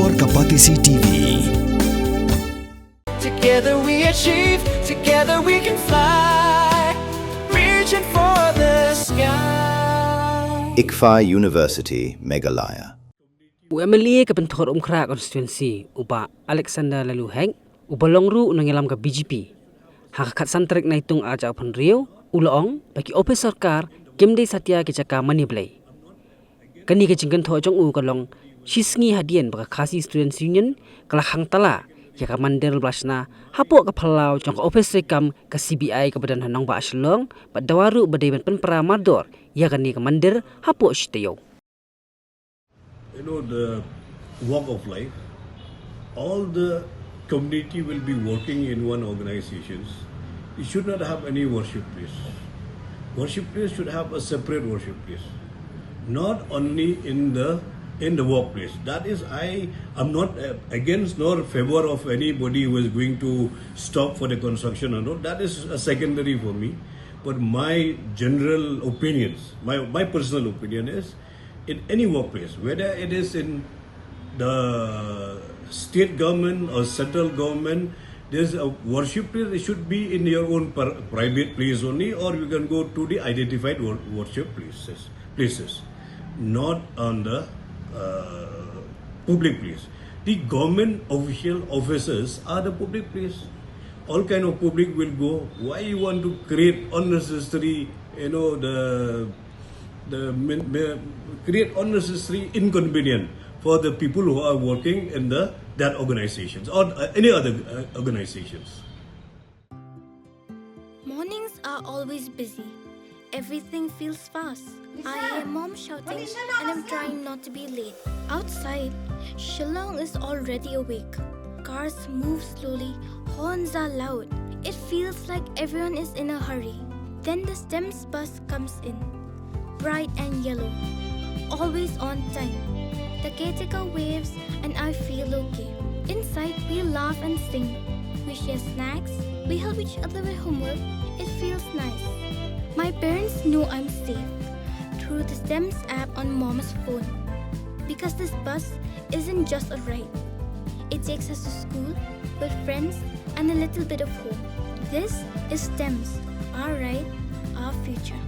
Sorkar TV. Together we achieve, together we can fly, reaching for the sky. ICFA University, Meghalaya. UMLA kebentor umkra konstituensi upa Alexander lalu heng upalongru unangelam ke BJP. Hakat santrek naitung aja upon Rio ulaong bagi Ophis Sorkar kemde satya ke Jaka maniblay. Kani ke jingkan thojong u kalong shisngi hadian baka khasi students union kalahang tala ya ka mandir blasna hapo ka phalau jong Ophis rekam ka CBI ka badan hanong ba aslong badawaru badaiban penpra mador ya kani ka mandir hapo shtayo. You know, the walk of life, all the community will be working in one organization. You should not have any worship place. Worship place should have a separate worship place, not only in the workplace. That is, I am not against nor favor of anybody who is going to stop for the construction or not. That is a secondary for me. But my general opinions, my personal opinion is, in any workplace, whether it is in the state government or central government, there's a worship place. It should be in your own private place only, or you can go to the identified worship places, not on the public place. The government official offices are the public place. All kind of public will go. Why you want to create unnecessary, create unnecessary inconvenience for the people who are working in that organizations or any other organizations. Mornings are always busy. Everything feels fast. I hear mom shouting and I'm trying not to be late. Outside, Shillong is already awake. Cars move slowly, horns are loud. It feels like everyone is in a hurry. Then the STEMS bus comes in, bright and yellow, always on time. The caretaker waves and I feel okay. Inside, we laugh and sing. We share snacks. We help each other with homework. It feels nice. My parents know I'm safe through the STEMS app on mom's phone. Because this bus isn't just a ride. It takes us to school with friends and a little bit of hope. This is STEMS, our ride, our future.